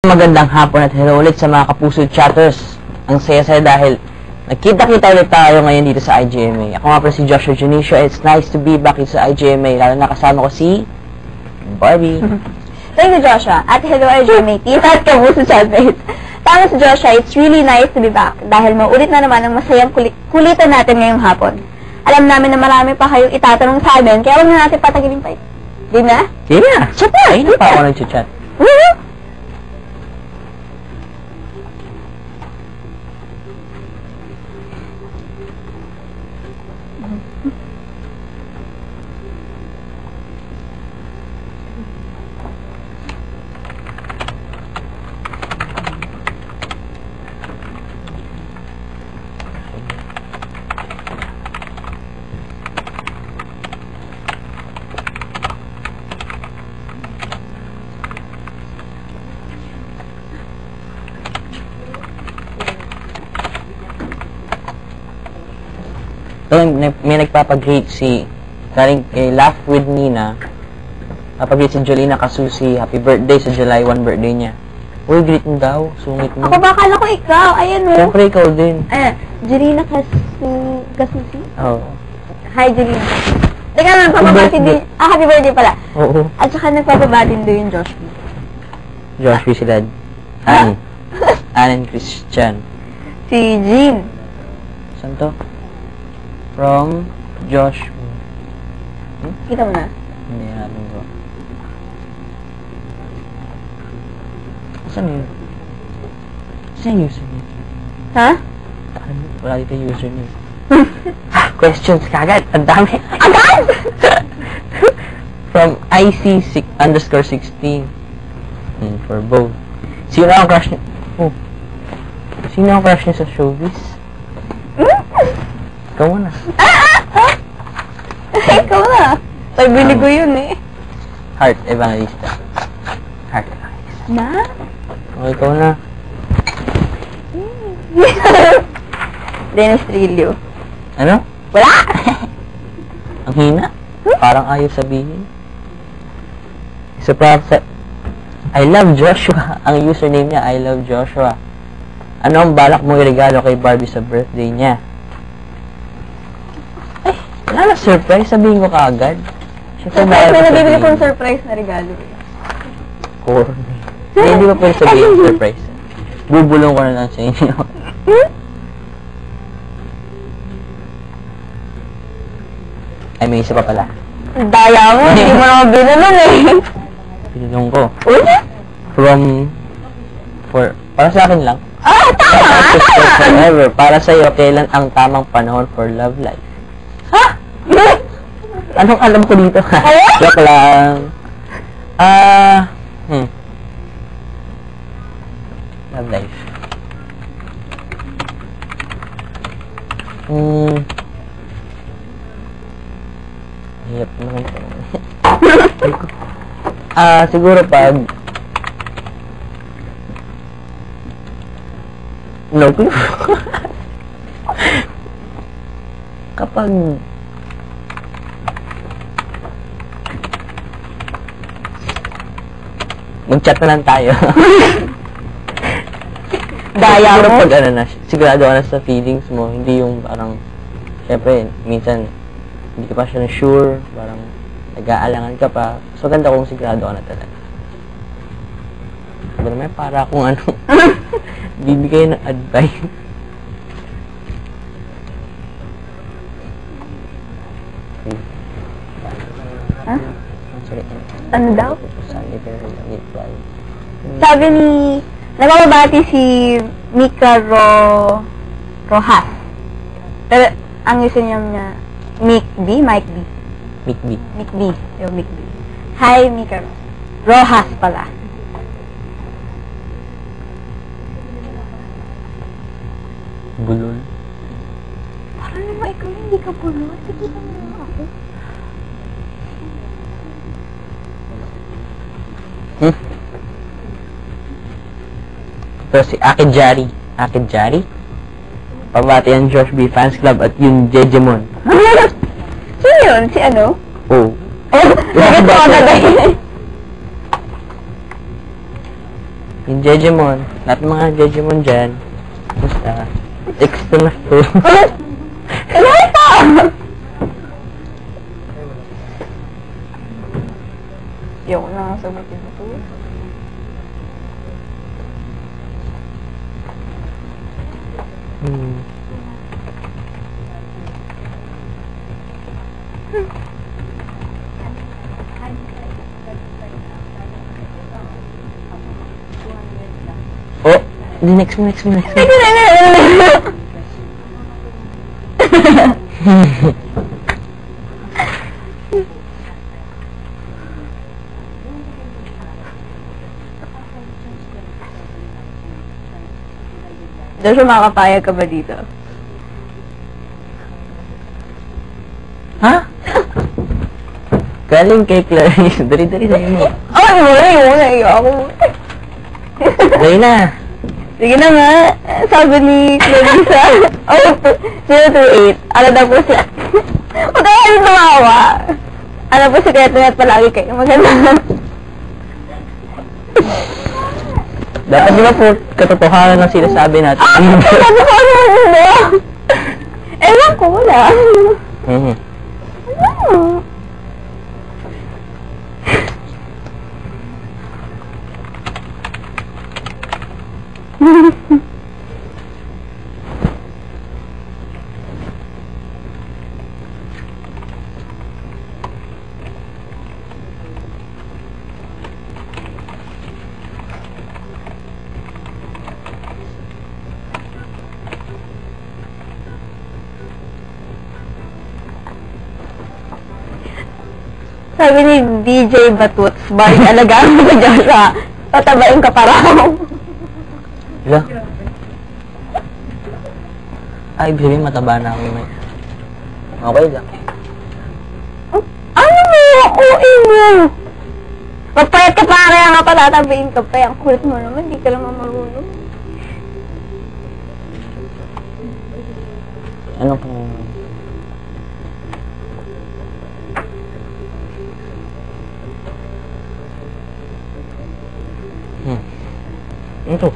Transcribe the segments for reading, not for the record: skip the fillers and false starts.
Magandang hapon at hello ulit sa mga kapuso chatters. Ang saya-saya dahil nagkita-kita ulit tayo ngayon dito sa IGMA. Ako nga pala si Joshua Junicio. It's nice to be back sa IGMA. Lalo na kasama ko si Barbie. Thank you, Joshua. At hello, IGMA team at kapuso chatmates. Tama si Joshua, it's really nice to be back dahil maulit na naman ang masayang kulitan natin ngayong hapon. Alam namin na marami pa kayong itatanong sa amin, kaya huwag na natin patagilin pa. Di na? Sige na. Chat na. Ay, na pa ako nag-chat. May nagpapag-greet si galing kay Laugh with Nina. Papag-greet si Jolina Kasusi. Happy birthday sa July 1 birthday niya. Uy, greet mo daw. Sungit mo. Ako ba? Akala ko ikaw. Ayan mo. Siyempre ikaw din. Jolina Kasusi? Oo. Hi, Jolina. Teka lang, papabati din. Happy birthday pala. Oo. At saka nagpapabati din yung Josh. Josh, sila. Ann. Ann and Christian. Si Jean. Saan to? From Josh. Kita mo na? Hindi natin ko. Saan yun? Saan yung username? Ha? Wala dito yung username. Questions kagad. Ang dami. Agad! From IC_16. For both. Sino ang crush niyo? Oh. Sino ang crush niyo sa showbiz? Ikaw na. Ikaw na. Pabili ko yun eh. Heart Evangelista. Heart Evangelista. Na? O, ikaw na. Dennis Trillo. Ano? Wala! Ang hina. Parang ayaw sabihin. So, I love Joshua. Ang username niya, I love Joshua. Ano ang balak mong iregalo kay Barbie sa birthday niya? Wala na surprise, sabihin ko kaagad. Surprise, may nabibili kong surprise na regalo. Corny. Hindi ko pwede sabihin surprise. Bubulong ko na lang sa inyo. Ay, may isa pa pala. Daya mo, hindi mo naman binulong eh. Binulong ko. Una? Para sa akin lang. Tama! Forever. Para sa'yo, kailan ang tamang panahon for love life? Ha? Anong alam ko dito? Joke lang. Love life. Hirap naman po. Siguro pag no clue. Kapag mag-chat na lang tayo. Daya mo? Pag sigurado ka na sa feelings mo, hindi yung parang, syempre, minsan, hindi ka pa siya sure, parang, nag-aalangan ka pa. So, ganda kung sigurado ka na talaga. Pero may para kung ano, bibigay ng advice. Ha? Sorry. Ano daw? Sabi Sabi ni, nagpapabati si Mika Rojas. Pero, ang username niya, Mike B. Mick B. Yung Mick B. Hi, Mika Rojas pala. Bulol. Parang naman ikaw hindi ka bulol. Hindi ka naman ako. So, si Akid Jari. Pabati ang Josh B. Fans Club at yung Jejemon. Sino yun? Si ano? Oh. Bakit ko agad eh? Yung Jejemon. Lahat ng mga Jejemon dyan. Basta. Text na to. Ano ito? Yung lang sagutin mo to. Oh! Next mo. Joshua, makakapayag ka ba dito? Ha? Galing kay Clarice. Dari-dari sa'yo mo. Ay, wala ako. Dahil na. Sige na nga. Sabi ni Clarissa. Oh, 028. Ano daw po siya? Huwag kayo rin tumawa. Ano po sikreto niya at palagi kayo maganda. Dapat di ba po katotohanan lang sinasabi natin? Ewan ko, wala. Mhm. Ano? Sabi ni DJ Batuts, bari alagaan mo ka dyan sa tatabain ka pa raw. Wala. Ay, ibig sabihin mataba na ako may. Okay lang. Ano mo? Kuin mo! Magpayat ka pa, kaya nga pa tatabain ka pa. Ang kulit mo naman, di ka naman marunong. Ano kung... Ito.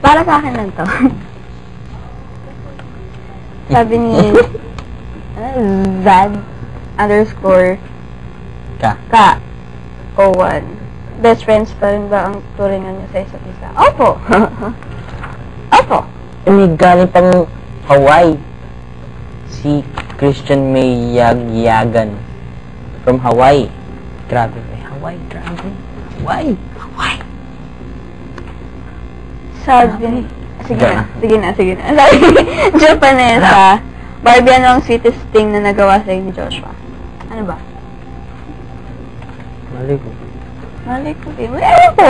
Para sa akin lang to. Sabi ni Zad _ Ka. O1. Best friends pa rin ba ang turingan niyo sa isa't isa? Opo. Opo. May galing pang Hawaii. Si Christian May Yagan. From Hawaii. Grabe. Hawaii, grabe. Hawaii. Sabi, sige na. Sabi, Japanesa, Barbie, ano ang sweetest thing na nagawa sa'yo ni Joshua? Ano ba? Mali ko din. Ano ko?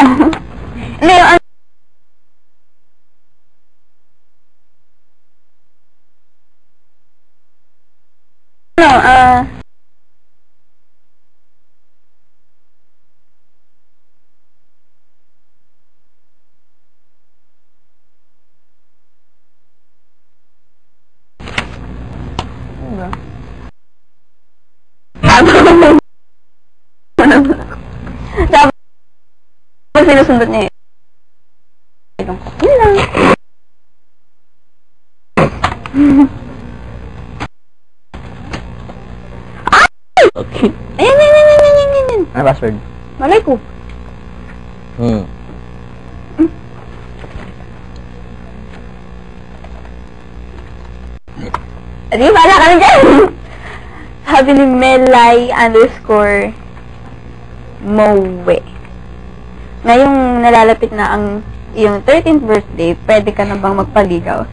Hindi, yung Tapos sinusundot niya yun. Yun lang. Okay. Ayan. Ano password? Malay ko. Di ba na kami dyan? Sabi ni Melay _ Mowe. Ngayong nalalapit na ang iyong 13th birthday, pwede ka na bang magpaligaw?